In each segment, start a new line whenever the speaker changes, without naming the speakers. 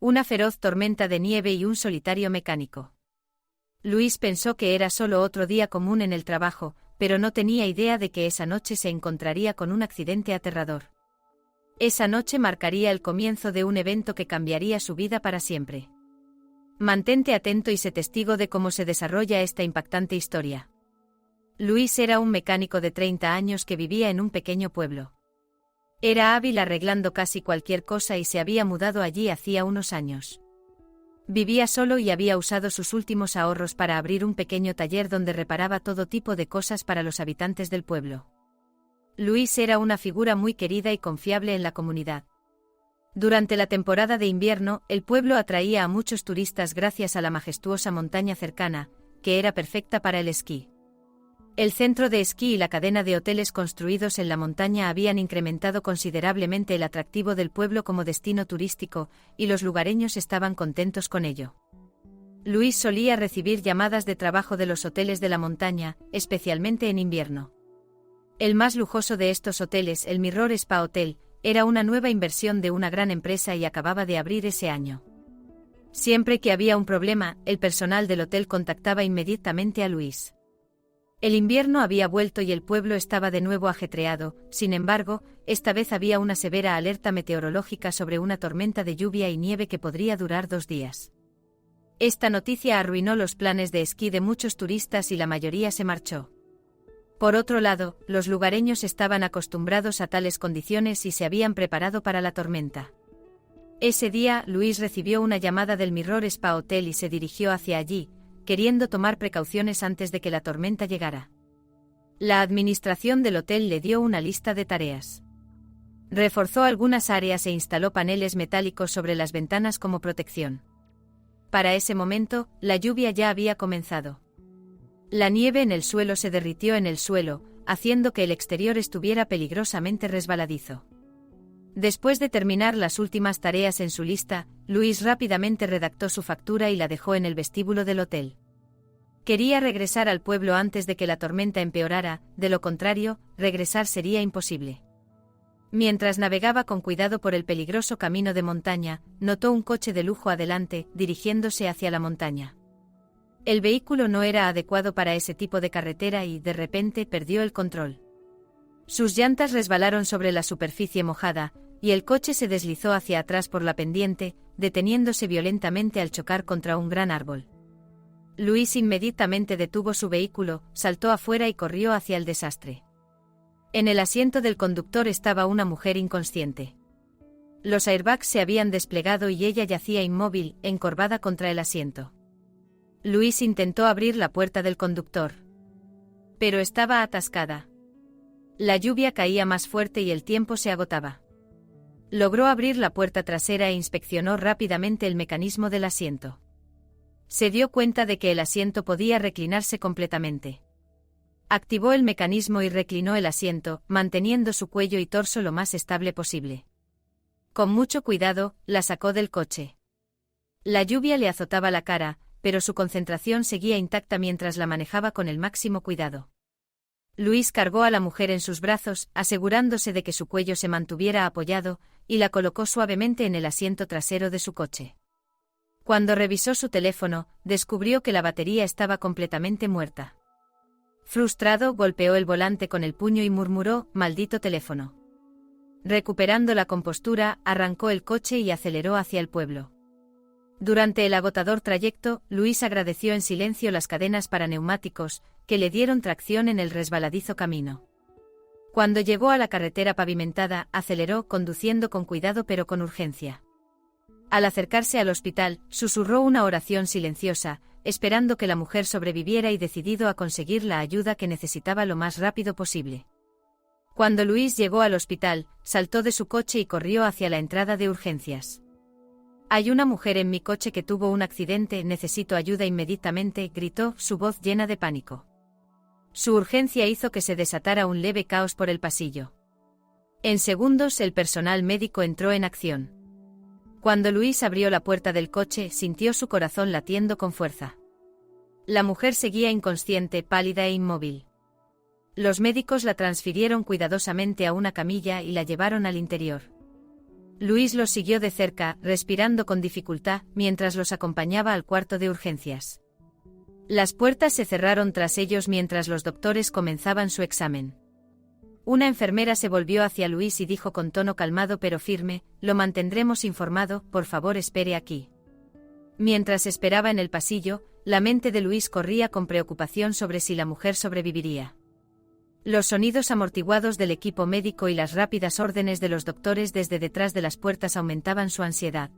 una feroz tormenta de nieve y un solitario mecánico. Luis pensó que era solo otro día común en el trabajo, pero no tenía idea de que esa noche se encontraría con un accidente aterrador. Esa noche marcaría el comienzo de un evento que cambiaría su vida para siempre. Mantente atento y sé testigo de cómo se desarrolla esta impactante historia. Luis era un mecánico de 30 años que vivía en un pequeño pueblo. Era hábil arreglando casi cualquier cosa y se había mudado allí hacía unos años. Vivía solo y había usado sus últimos ahorros para abrir un pequeño taller donde reparaba todo tipo de cosas para los habitantes del pueblo. Luis era una figura muy querida y confiable en la comunidad. Durante la temporada de invierno, el pueblo atraía a muchos turistas gracias a la majestuosa montaña cercana, que era perfecta para el esquí. El centro de esquí y la cadena de hoteles construidos en la montaña habían incrementado considerablemente el atractivo del pueblo como destino turístico, y los lugareños estaban contentos con ello. Luis solía recibir llamadas de trabajo de los hoteles de la montaña, especialmente en invierno. El más lujoso de estos hoteles, el Mirror Spa Hotel, era una nueva inversión de una gran empresa y acababa de abrir ese año. Siempre que había un problema, el personal del hotel contactaba inmediatamente a Luis. El invierno había vuelto y el pueblo estaba de nuevo ajetreado, sin embargo, esta vez había una severa alerta meteorológica sobre una tormenta de lluvia y nieve que podría durar 2 días. Esta noticia arruinó los planes de esquí de muchos turistas y la mayoría se marchó. Por otro lado, los lugareños estaban acostumbrados a tales condiciones y se habían preparado para la tormenta. Ese día, Luis recibió una llamada del Mirror Spa Hotel y se dirigió hacia allí, queriendo tomar precauciones antes de que la tormenta llegara. La administración del hotel le dio una lista de tareas. Reforzó algunas áreas e instaló paneles metálicos sobre las ventanas como protección. Para ese momento, la lluvia ya había comenzado. La nieve en el suelo se derritió en el suelo, haciendo que el exterior estuviera peligrosamente resbaladizo. Después de terminar las últimas tareas en su lista, Luis rápidamente redactó su factura y la dejó en el vestíbulo del hotel. Quería regresar al pueblo antes de que la tormenta empeorara, de lo contrario, regresar sería imposible. Mientras navegaba con cuidado por el peligroso camino de montaña, notó un coche de lujo adelante, dirigiéndose hacia la montaña. El vehículo no era adecuado para ese tipo de carretera y, de repente, perdió el control. Sus llantas resbalaron sobre la superficie mojada, y el coche se deslizó hacia atrás por la pendiente, deteniéndose violentamente al chocar contra un gran árbol. Luis inmediatamente detuvo su vehículo, saltó afuera y corrió hacia el desastre. En el asiento del conductor estaba una mujer inconsciente. Los airbags se habían desplegado y ella yacía inmóvil, encorvada contra el asiento. Luis intentó abrir la puerta del conductor. Pero estaba atascada. La lluvia caía más fuerte y el tiempo se agotaba. Logró abrir la puerta trasera e inspeccionó rápidamente el mecanismo del asiento. Se dio cuenta de que el asiento podía reclinarse completamente. Activó el mecanismo y reclinó el asiento, manteniendo su cuello y torso lo más estable posible. Con mucho cuidado, la sacó del coche. La lluvia le azotaba la cara, pero su concentración seguía intacta mientras la manejaba con el máximo cuidado. Luis cargó a la mujer en sus brazos, asegurándose de que su cuello se mantuviera apoyado, y la colocó suavemente en el asiento trasero de su coche. Cuando revisó su teléfono, descubrió que la batería estaba completamente muerta. Frustrado, golpeó el volante con el puño y murmuró: «Maldito teléfono». Recuperando la compostura, arrancó el coche y aceleró hacia el pueblo. Durante el agotador trayecto, Luis agradeció en silencio las cadenas para neumáticos, que le dieron tracción en el resbaladizo camino. Cuando llegó a la carretera pavimentada, aceleró, conduciendo con cuidado pero con urgencia. Al acercarse al hospital, susurró una oración silenciosa, esperando que la mujer sobreviviera y decidido a conseguir la ayuda que necesitaba lo más rápido posible. Cuando Luis llegó al hospital, saltó de su coche y corrió hacia la entrada de urgencias. «Hay una mujer en mi coche que tuvo un accidente, necesito ayuda inmediatamente», gritó, su voz llena de pánico. Su urgencia hizo que se desatara un leve caos por el pasillo. En segundos el personal médico entró en acción. Cuando Luis abrió la puerta del coche, sintió su corazón latiendo con fuerza. La mujer seguía inconsciente, pálida e inmóvil. Los médicos la transfirieron cuidadosamente a una camilla y la llevaron al interior. Luis los siguió de cerca, respirando con dificultad, mientras los acompañaba al cuarto de urgencias. Las puertas se cerraron tras ellos mientras los doctores comenzaban su examen. Una enfermera se volvió hacia Luis y dijo con tono calmado pero firme: «Lo mantendremos informado, por favor espere aquí». Mientras esperaba en el pasillo, la mente de Luis corría con preocupación sobre si la mujer sobreviviría. Los sonidos amortiguados del equipo médico y las rápidas órdenes de los doctores desde detrás de las puertas aumentaban su ansiedad.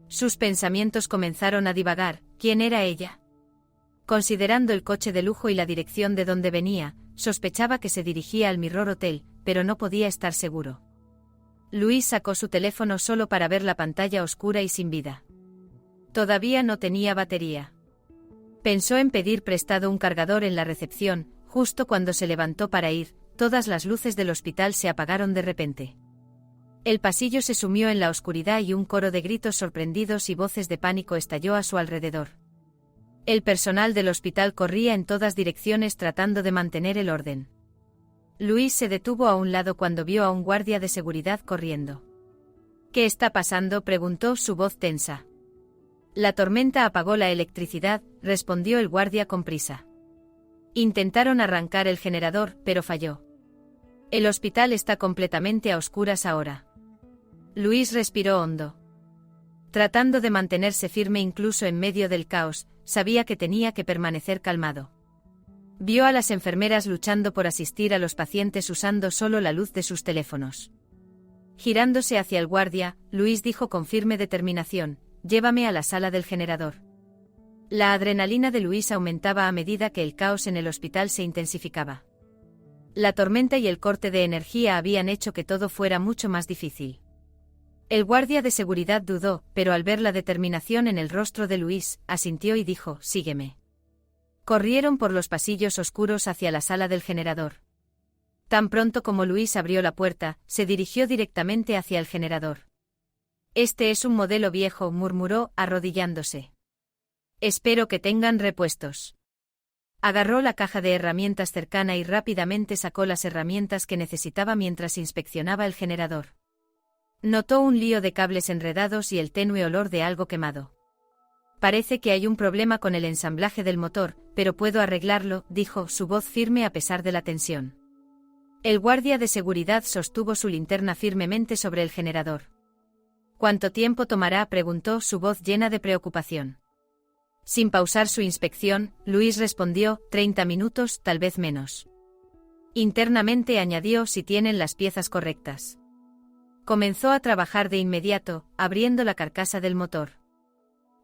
Sus pensamientos comenzaron a divagar. ¿Quién era ella? Considerando el coche de lujo y la dirección de donde venía, sospechaba que se dirigía al Mirror Hotel, pero no podía estar seguro. Luis sacó su teléfono solo para ver la pantalla oscura y sin vida. Todavía no tenía batería. Pensó en pedir prestado un cargador en la recepción. Justo cuando se levantó para ir, todas las luces del hospital se apagaron de repente. El pasillo se sumió en la oscuridad y un coro de gritos sorprendidos y voces de pánico estalló a su alrededor. El personal del hospital corría en todas direcciones tratando de mantener el orden. Luis se detuvo a un lado cuando vio a un guardia de seguridad corriendo. «¿Qué está pasando?», preguntó, su voz tensa. «La tormenta apagó la electricidad», respondió el guardia con prisa. Intentaron arrancar el generador, pero falló. El hospital está completamente a oscuras ahora. Luis respiró hondo. Tratando de mantenerse firme incluso en medio del caos, sabía que tenía que permanecer calmado. Vio a las enfermeras luchando por asistir a los pacientes usando solo la luz de sus teléfonos. Girándose hacia el guardia, Luis dijo con firme determinación: «Llévame a la sala del generador». La adrenalina de Luis aumentaba a medida que el caos en el hospital se intensificaba. La tormenta y el corte de energía habían hecho que todo fuera mucho más difícil. El guardia de seguridad dudó, pero al ver la determinación en el rostro de Luis, asintió y dijo: «Sígueme». Corrieron por los pasillos oscuros hacia la sala del generador. Tan pronto como Luis abrió la puerta, se dirigió directamente hacia el generador. «Este es un modelo viejo», murmuró, arrodillándose. «Espero que tengan repuestos». Agarró la caja de herramientas cercana y rápidamente sacó las herramientas que necesitaba mientras inspeccionaba el generador. Notó un lío de cables enredados y el tenue olor de algo quemado. «Parece que hay un problema con el ensamblaje del motor, pero puedo arreglarlo», dijo, su voz firme a pesar de la tensión. El guardia de seguridad sostuvo su linterna firmemente sobre el generador. «¿Cuánto tiempo tomará?», preguntó, su voz llena de preocupación. Sin pausar su inspección, Luis respondió: 30 minutos, tal vez menos. Internamente añadió: si tienen las piezas correctas. Comenzó a trabajar de inmediato, abriendo la carcasa del motor.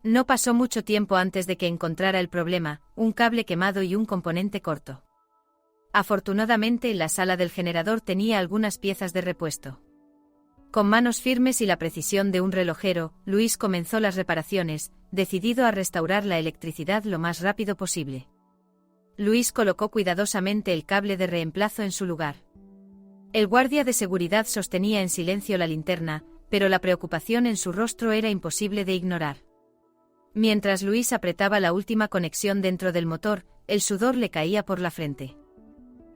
No pasó mucho tiempo antes de que encontrara el problema: un cable quemado y un componente corto. Afortunadamente, la sala del generador tenía algunas piezas de repuesto. Con manos firmes y la precisión de un relojero, Luis comenzó las reparaciones, decidido a restaurar la electricidad lo más rápido posible. Luis colocó cuidadosamente el cable de reemplazo en su lugar. El guardia de seguridad sostenía en silencio la linterna, pero la preocupación en su rostro era imposible de ignorar. Mientras Luis apretaba la última conexión dentro del motor, el sudor le caía por la frente.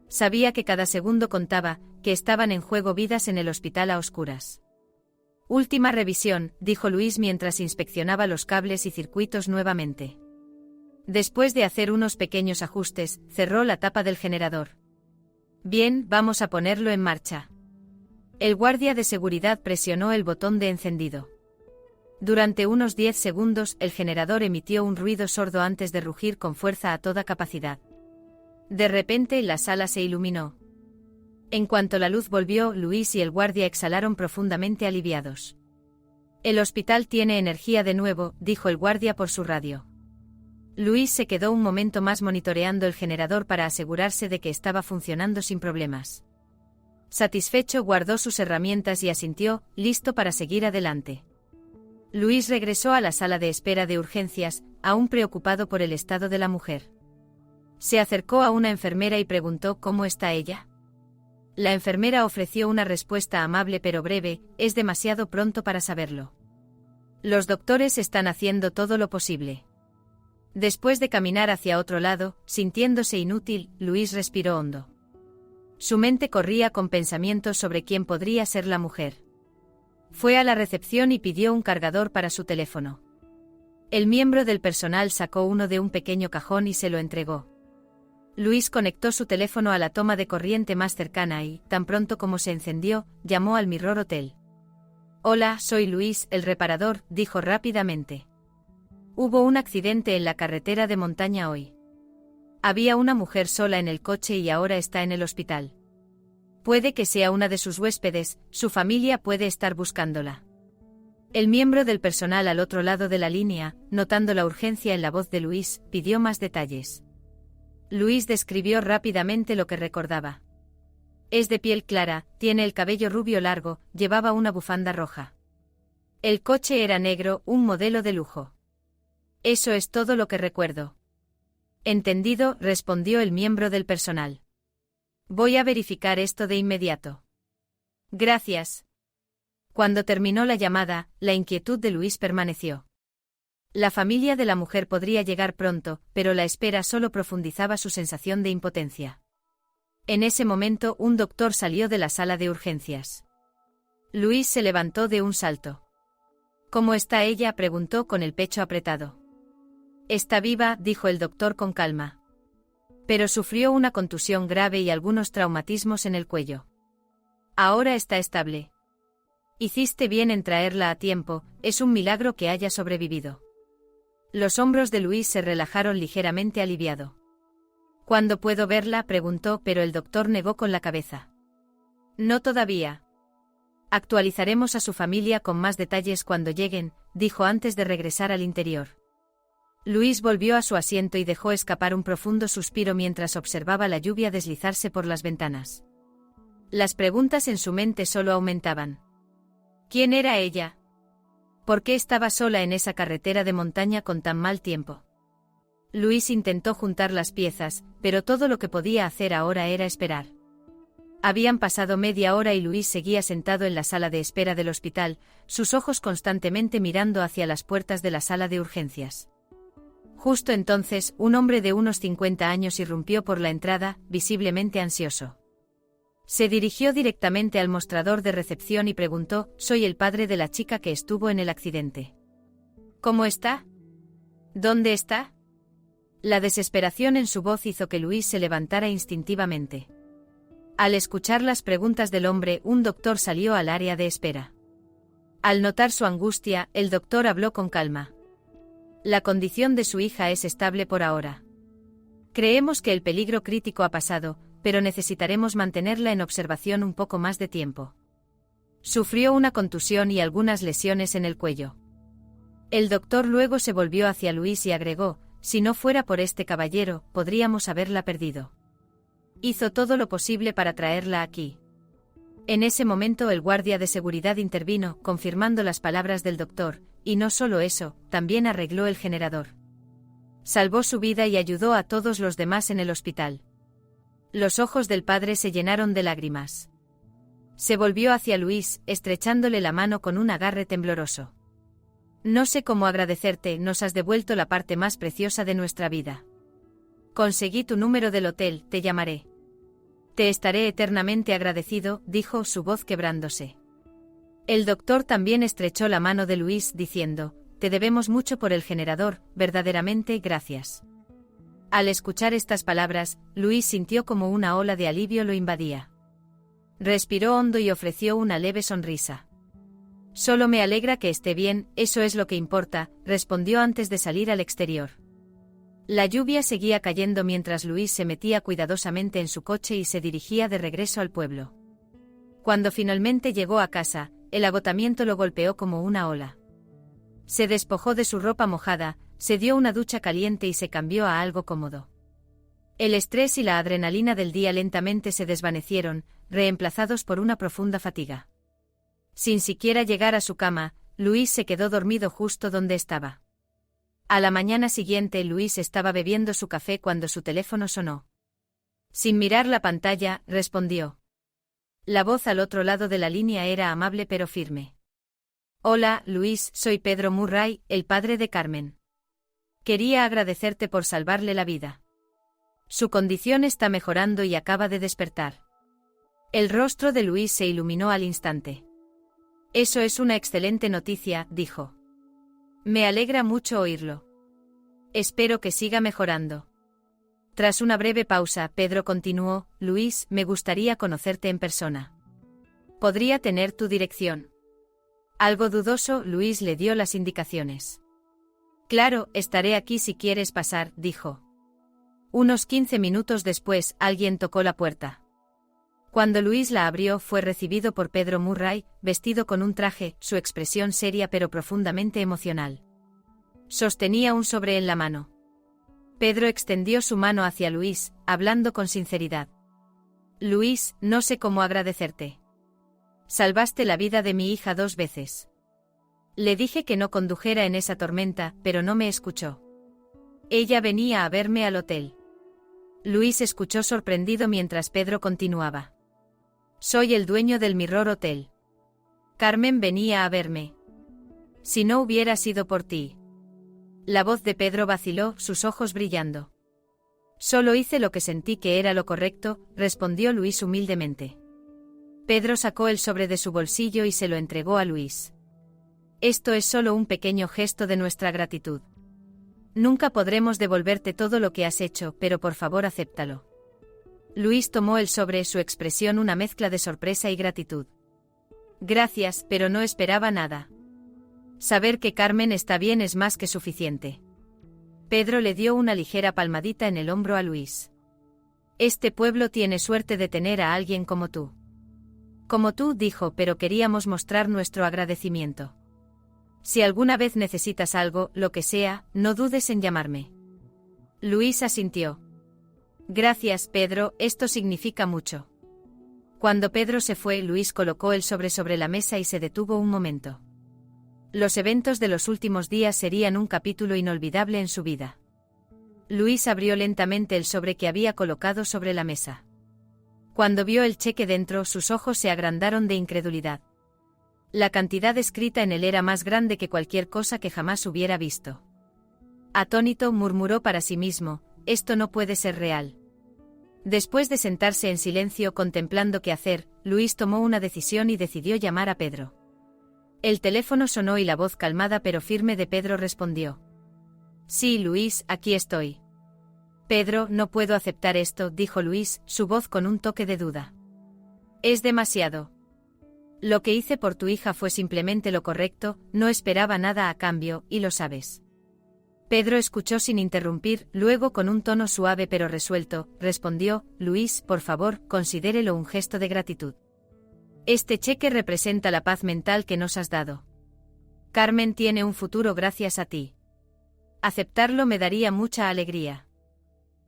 Sabía que cada segundo contaba, que estaban en juego vidas en el hospital a oscuras. «Última revisión», dijo Luis mientras inspeccionaba los cables y circuitos nuevamente. Después de hacer unos pequeños ajustes, cerró la tapa del generador. «Bien, vamos a ponerlo en marcha». El guardia de seguridad presionó el botón de encendido. Durante unos 10 segundos, el generador emitió un ruido sordo antes de rugir con fuerza a toda capacidad. De repente, la sala se iluminó. En cuanto la luz volvió, Luis y el guardia exhalaron profundamente aliviados. «El hospital tiene energía de nuevo», dijo el guardia por su radio. Luis se quedó un momento más monitoreando el generador para asegurarse de que estaba funcionando sin problemas. Satisfecho, guardó sus herramientas y asintió, listo para seguir adelante. Luis regresó a la sala de espera de urgencias, aún preocupado por el estado de la mujer. Se acercó a una enfermera y preguntó: «¿Cómo está ella?». La enfermera ofreció una respuesta amable pero breve: «Es demasiado pronto para saberlo. Los doctores están haciendo todo lo posible». Después de caminar hacia otro lado, sintiéndose inútil, Luis respiró hondo. Su mente corría con pensamientos sobre quién podría ser la mujer. Fue a la recepción y pidió un cargador para su teléfono. El miembro del personal sacó uno de un pequeño cajón y se lo entregó. Luis conectó su teléfono a la toma de corriente más cercana y, tan pronto como se encendió, llamó al Mirror Hotel. «Hola, soy Luis, el reparador», dijo rápidamente. «Hubo un accidente en la carretera de montaña hoy. Había una mujer sola en el coche y ahora está en el hospital. Puede que sea una de sus huéspedes, su familia puede estar buscándola». El miembro del personal al otro lado de la línea, notando la urgencia en la voz de Luis, pidió más detalles. Luis describió rápidamente lo que recordaba. Es de piel clara, tiene el cabello rubio largo, llevaba una bufanda roja. El coche era negro, un modelo de lujo. Eso es todo lo que recuerdo. Entendido, respondió el miembro del personal. Voy a verificar esto de inmediato. Gracias. Cuando terminó la llamada, la inquietud de Luis permaneció. La familia de la mujer podría llegar pronto, pero la espera solo profundizaba su sensación de impotencia. En ese momento, un doctor salió de la sala de urgencias. Luis se levantó de un salto. «¿Cómo está ella?», preguntó con el pecho apretado. «Está viva», dijo el doctor con calma. «Pero sufrió una contusión grave y algunos traumatismos en el cuello. Ahora está estable. Hiciste bien en traerla a tiempo, es un milagro que haya sobrevivido». Los hombros de Luis se relajaron ligeramente aliviado. «¿Cuándo puedo verla?», preguntó, pero el doctor negó con la cabeza. «No todavía. Actualizaremos a su familia con más detalles cuando lleguen», dijo antes de regresar al interior. Luis volvió a su asiento y dejó escapar un profundo suspiro mientras observaba la lluvia deslizarse por las ventanas. Las preguntas en su mente solo aumentaban. ¿Quién era ella? ¿Por qué estaba sola en esa carretera de montaña con tan mal tiempo? Luis intentó juntar las piezas, pero todo lo que podía hacer ahora era esperar. Habían pasado media hora y Luis seguía sentado en la sala de espera del hospital, sus ojos constantemente mirando hacia las puertas de la sala de urgencias. Justo entonces, un hombre de unos 50 años irrumpió por la entrada, visiblemente ansioso. Se dirigió directamente al mostrador de recepción y preguntó: «Soy el padre de la chica que estuvo en el accidente. ¿Cómo está? ¿Dónde está?». La desesperación en su voz hizo que Luis se levantara instintivamente. Al escuchar las preguntas del hombre, un doctor salió al área de espera. Al notar su angustia, el doctor habló con calma. «La condición de su hija es estable por ahora. Creemos que el peligro crítico ha pasado, pero necesitaremos mantenerla en observación un poco más de tiempo. Sufrió una contusión y algunas lesiones en el cuello». El doctor luego se volvió hacia Luis y agregó: «Si no fuera por este caballero, podríamos haberla perdido. Hizo todo lo posible para traerla aquí». En ese momento el guardia de seguridad intervino, confirmando las palabras del doctor, y no solo eso, también arregló el generador. Salvó su vida y ayudó a todos los demás en el hospital. Los ojos del padre se llenaron de lágrimas. Se volvió hacia Luis, estrechándole la mano con un agarre tembloroso. «No sé cómo agradecerte, nos has devuelto la parte más preciosa de nuestra vida. Conseguí tu número del hotel, te llamaré. Te estaré eternamente agradecido», dijo, su voz quebrándose. El doctor también estrechó la mano de Luis, diciendo: «Te debemos mucho por el generador, verdaderamente gracias». Al escuchar estas palabras, Luis sintió como una ola de alivio lo invadía. Respiró hondo y ofreció una leve sonrisa. «Solo me alegra que esté bien, eso es lo que importa», respondió antes de salir al exterior. La lluvia seguía cayendo mientras Luis se metía cuidadosamente en su coche y se dirigía de regreso al pueblo. Cuando finalmente llegó a casa, el agotamiento lo golpeó como una ola. Se despojó de su ropa mojada, se dio una ducha caliente y se cambió a algo cómodo. El estrés y la adrenalina del día lentamente se desvanecieron, reemplazados por una profunda fatiga. Sin siquiera llegar a su cama, Luis se quedó dormido justo donde estaba. A la mañana siguiente Luis estaba bebiendo su café cuando su teléfono sonó. Sin mirar la pantalla, respondió. La voz al otro lado de la línea era amable pero firme. «Hola, Luis, soy Pedro Murray, el padre de Carmen. Quería agradecerte por salvarle la vida. Su condición está mejorando y acaba de despertar». El rostro de Luis se iluminó al instante. Eso es una excelente noticia, dijo. Me alegra mucho oírlo. Espero que siga mejorando. Tras una breve pausa, Pedro continuó: Luis, me gustaría conocerte en persona. ¿Podría tener tu dirección? Algo dudoso, Luis le dio las indicaciones. Claro, estaré aquí si quieres pasar, dijo. Unos 15 minutos después, alguien tocó la puerta. Cuando Luis la abrió, fue recibido por Pedro Murray, vestido con un traje, su expresión seria pero profundamente emocional. Sostenía un sobre en la mano. Pedro extendió su mano hacia Luis, hablando con sinceridad. Luis, no sé cómo agradecerte. Salvaste la vida de mi hija 2 veces. Le dije que no condujera en esa tormenta, pero no me escuchó. Ella venía a verme al hotel. Luis escuchó sorprendido mientras Pedro continuaba. Soy el dueño del Mirror Hotel. Carmen venía a verme. Si no hubiera sido por ti. La voz de Pedro vaciló, sus ojos brillando. Solo hice lo que sentí que era lo correcto, respondió Luis humildemente. Pedro sacó el sobre de su bolsillo y se lo entregó a Luis. Esto es solo un pequeño gesto de nuestra gratitud. Nunca podremos devolverte todo lo que has hecho, pero por favor acéptalo. Luis tomó el sobre, su expresión una mezcla de sorpresa y gratitud. Gracias, pero no esperaba nada. Saber que Carmen está bien es más que suficiente. Pedro le dio una ligera palmadita en el hombro a Luis. Este pueblo tiene suerte de tener a alguien como tú. Como tú, dijo, pero queríamos mostrar nuestro agradecimiento. Si alguna vez necesitas algo, lo que sea, no dudes en llamarme. Luis asintió. Gracias, Pedro, esto significa mucho. Cuando Pedro se fue, Luis colocó el sobre la mesa y se detuvo un momento. Los eventos de los últimos días serían un capítulo inolvidable en su vida. Luis abrió lentamente el sobre que había colocado sobre la mesa. Cuando vio el cheque dentro, sus ojos se agrandaron de incredulidad. La cantidad escrita en él era más grande que cualquier cosa que jamás hubiera visto. Atónito, murmuró para sí mismo, esto no puede ser real. Después de sentarse en silencio contemplando qué hacer, Luis tomó una decisión y decidió llamar a Pedro. El teléfono sonó y la voz calmada pero firme de Pedro respondió. Sí, Luis, aquí estoy. Pedro, no puedo aceptar esto, dijo Luis, su voz con un toque de duda. Es demasiado. Lo que hice por tu hija fue simplemente lo correcto, no esperaba nada a cambio, y lo sabes. Pedro escuchó sin interrumpir, luego con un tono suave pero resuelto, respondió, Luis, por favor, considérelo un gesto de gratitud. Este cheque representa la paz mental que nos has dado. Carmen tiene un futuro gracias a ti. Aceptarlo me daría mucha alegría.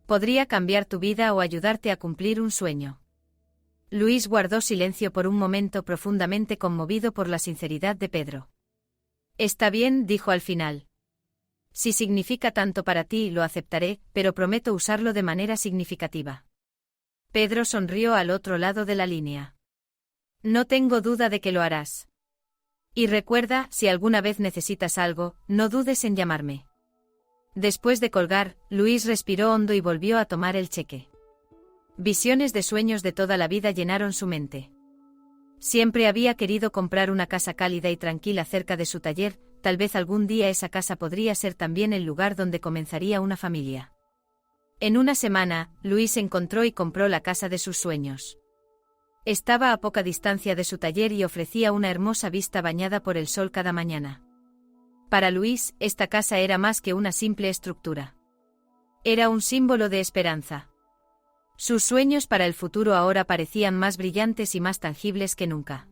Podría cambiar tu vida o ayudarte a cumplir un sueño. Luis guardó silencio por un momento, profundamente conmovido por la sinceridad de Pedro. Está bien, dijo al final. Si significa tanto para ti, lo aceptaré, pero prometo usarlo de manera significativa. Pedro sonrió al otro lado de la línea. No tengo duda de que lo harás. Y recuerda, si alguna vez necesitas algo, no dudes en llamarme. Después de colgar, Luis respiró hondo y volvió a tomar el cheque. Visiones de sueños de toda la vida llenaron su mente. Siempre había querido comprar una casa cálida y tranquila cerca de su taller, tal vez algún día esa casa podría ser también el lugar donde comenzaría una familia. En una semana, Luis encontró y compró la casa de sus sueños. Estaba a poca distancia de su taller y ofrecía una hermosa vista bañada por el sol cada mañana. Para Luis, esta casa era más que una simple estructura. Era un símbolo de esperanza. Sus sueños para el futuro ahora parecían más brillantes y más tangibles que nunca.